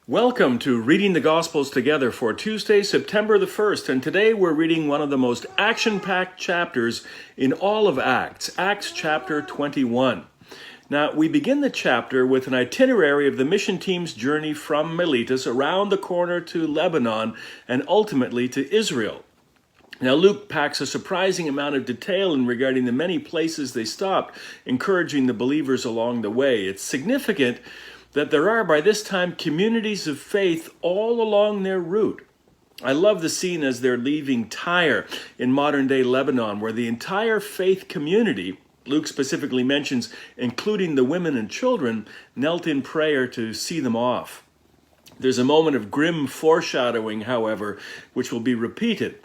Welcome to Reading the Gospels Together for Tuesday, September the 1st, and today we're reading one of the most action-packed chapters in all of Acts, Acts chapter 21. Now, we begin the chapter with an itinerary of the mission team's journey from Miletus around the corner to Lebanon and ultimately to Israel. Now, Luke packs a surprising amount of detail in regarding the many places they stopped, encouraging the believers along the way. It's significant that there are, by this time, communities of faith all along their route. I love the scene as they're leaving Tyre in modern-day Lebanon, where the entire faith community, Luke specifically mentions, including the women and children, knelt in prayer to see them off. There's a moment of grim foreshadowing, however, which will be repeated.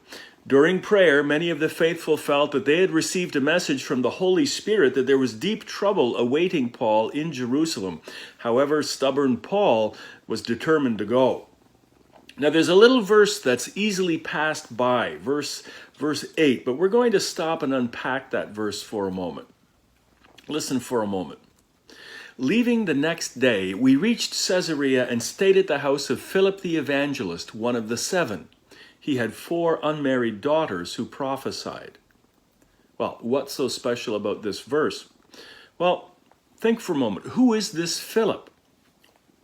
During prayer, many of the faithful felt that they had received a message from the Holy Spirit that there was deep trouble awaiting Paul in Jerusalem. However, stubborn Paul was determined to go. Now, there's a little verse that's easily passed by, verse 8, but we're going to stop and unpack that verse for a moment. Listen for a moment. Leaving the next day, we reached Caesarea and stayed at the house of Philip the evangelist, one of the 7. He had 4 unmarried daughters who prophesied. Well, what's so special about this verse? Well, think for a moment. Who is this Philip?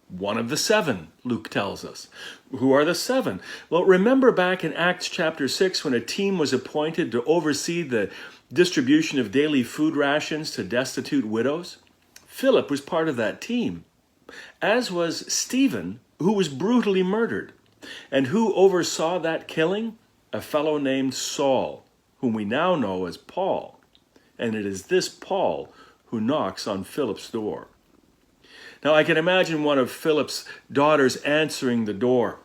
One of the 7, Luke tells us. Who are the 7? Well, remember back in Acts chapter 6 when a team was appointed to oversee the distribution of daily food rations to destitute widows? Philip was part of that team, as was Stephen, who was brutally murdered. And who oversaw that killing? A fellow named Saul, whom we now know as Paul. And it is this Paul who knocks on Philip's door. Now, I can imagine one of Philip's daughters answering the door.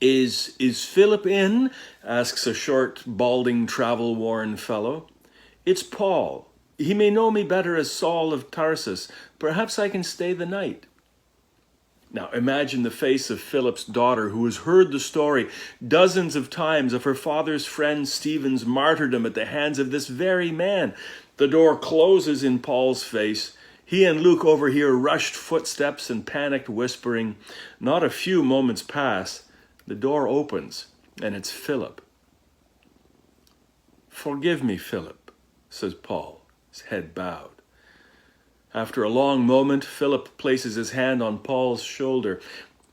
Is Philip in? Asks a short, balding, travel-worn fellow. It's Paul. He may know me better as Saul of Tarsus. Perhaps I can stay the night. Now, imagine the face of Philip's daughter, who has heard the story dozens of times of her father's friend Stephen's martyrdom at the hands of this very man. The door closes in Paul's face. He and Luke overhear rushed footsteps and panicked whispering. Not a few moments pass. The door opens, and it's Philip. "Forgive me, Philip," says Paul, his head bowed. After a long moment, Philip places his hand on Paul's shoulder.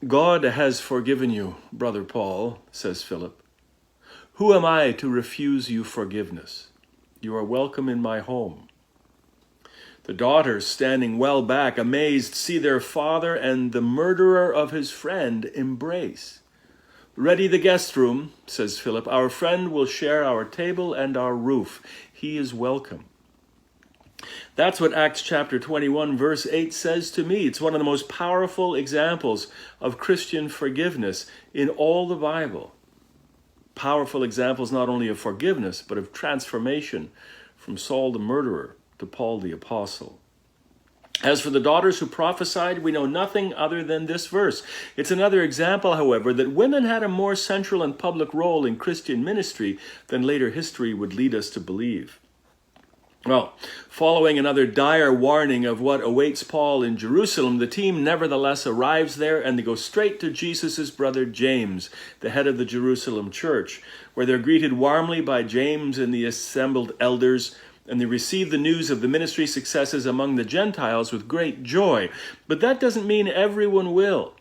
"God has forgiven you, brother Paul," says Philip. "Who am I to refuse you forgiveness? You are welcome in my home." The daughters, standing well back, amazed, see their father and the murderer of his friend embrace. "Ready the guest room," says Philip. "Our friend will share our table and our roof. He is welcome." That's what Acts chapter 21 verse 8 says to me. It's one of the most powerful examples of Christian forgiveness in all the Bible. Powerful examples not only of forgiveness, but of transformation from Saul the murderer to Paul the apostle. As for the daughters who prophesied, we know nothing other than this verse. It's another example, however, that women had a more central and public role in Christian ministry than later history would lead us to believe. Well, following another dire warning of what awaits Paul in Jerusalem, the team nevertheless arrives there and they go straight to Jesus' brother James, the head of the Jerusalem church, where they're greeted warmly by James and the assembled elders, and they receive the news of the ministry successes among the Gentiles with great joy. But that doesn't mean everyone will.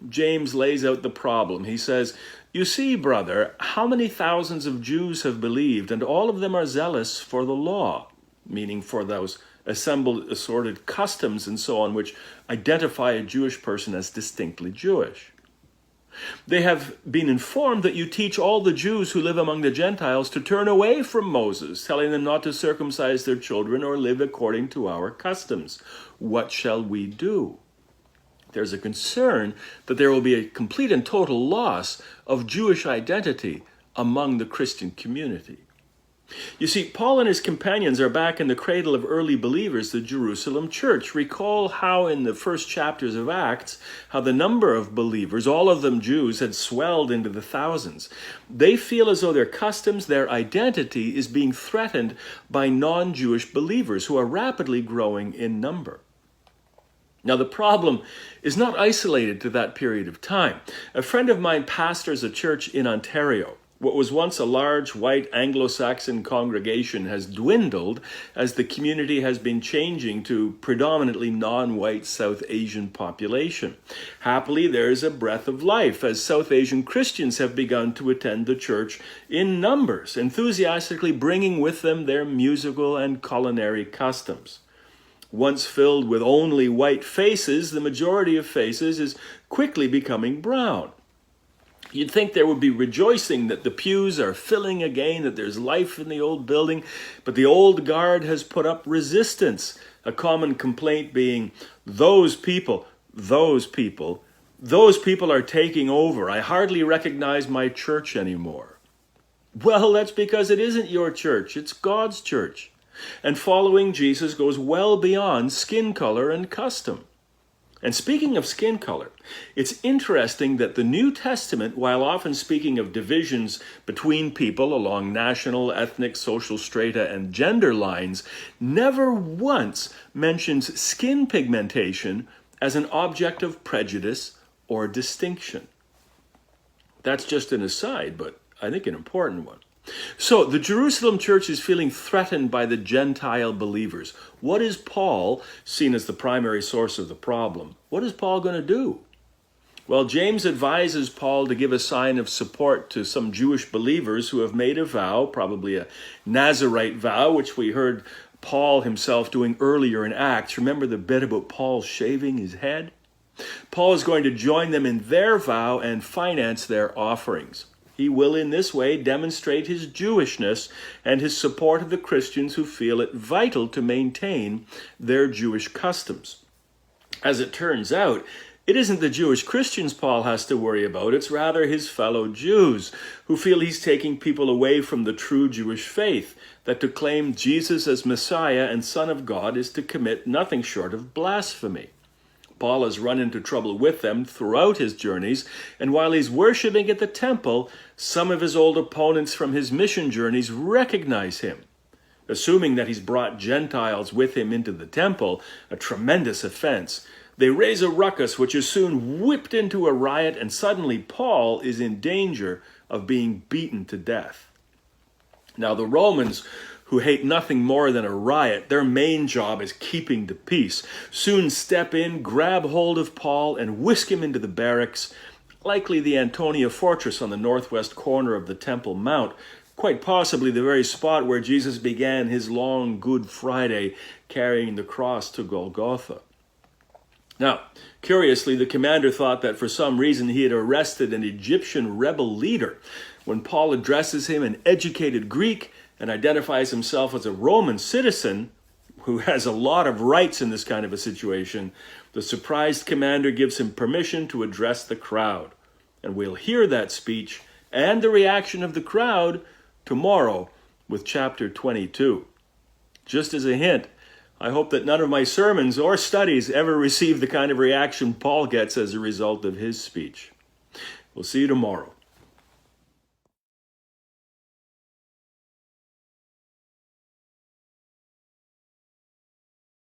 James lays out the problem. He says, "You see, brother, how many thousands of Jews have believed, and all of them are zealous for the law," meaning for those assembled assorted customs and so on, which identify a Jewish person as distinctly Jewish. "They have been informed that you teach all the Jews who live among the Gentiles to turn away from Moses, telling them not to circumcise their children or live according to our customs. What shall we do?" There's a concern that there will be a complete and total loss of Jewish identity among the Christian community. You see, Paul and his companions are back in the cradle of early believers, the Jerusalem church. Recall how in the first chapters of Acts, how the number of believers, all of them Jews, had swelled into the thousands. They feel as though their customs, their identity is being threatened by non-Jewish believers who are rapidly growing in number. Now, the problem is not isolated to that period of time. A friend of mine pastors a church in Ontario. What was once a large white Anglo-Saxon congregation has dwindled as the community has been changing to predominantly non-white South Asian population. Happily, there is a breath of life as South Asian Christians have begun to attend the church in numbers, enthusiastically bringing with them their musical and culinary customs. Once filled with only white faces, the majority of faces is quickly becoming brown. You'd think there would be rejoicing that the pews are filling again, that there's life in the old building, but the old guard has put up resistance, a common complaint being, those people are taking over. I hardly recognize my church anymore. Well, that's because it isn't your church, it's God's church. And following Jesus goes well beyond skin color and custom. And speaking of skin color, it's interesting that the New Testament, while often speaking of divisions between people along national, ethnic, social strata, and gender lines, never once mentions skin pigmentation as an object of prejudice or distinction. That's just an aside, but I think an important one. So the Jerusalem church is feeling threatened by the Gentile believers. What is Paul, seen as the primary source of the problem, what is Paul going to do? Well, James advises Paul to give a sign of support to some Jewish believers who have made a vow, probably a Nazirite vow, which we heard Paul himself doing earlier in Acts. Remember the bit about Paul shaving his head? Paul is going to join them in their vow and finance their offerings. He will in this way demonstrate his Jewishness and his support of the Christians who feel it vital to maintain their Jewish customs. As it turns out, it isn't the Jewish Christians Paul has to worry about, it's rather his fellow Jews who feel he's taking people away from the true Jewish faith, that to claim Jesus as Messiah and Son of God is to commit nothing short of blasphemy. Paul has run into trouble with them throughout his journeys, and while he's worshiping at the temple, some of his old opponents from his mission journeys recognize him. Assuming that he's brought Gentiles with him into the temple, a tremendous offense, they raise a ruckus which is soon whipped into a riot, and suddenly Paul is in danger of being beaten to death. Now the Romans, who hate nothing more than a riot, their main job is keeping the peace, soon step in, grab hold of Paul, and whisk him into the barracks, likely the Antonia fortress on the northwest corner of the Temple Mount, quite possibly the very spot where Jesus began his long Good Friday carrying the cross to Golgotha. Now, curiously, the commander thought that for some reason he had arrested an Egyptian rebel leader. When Paul addresses him in educated Greek, and identifies himself as a Roman citizen who has a lot of rights in this kind of a situation, the surprised commander gives him permission to address the crowd. And we'll hear that speech and the reaction of the crowd tomorrow with chapter 22. Just as a hint, I hope that none of my sermons or studies ever receive the kind of reaction Paul gets as a result of his speech. We'll see you tomorrow.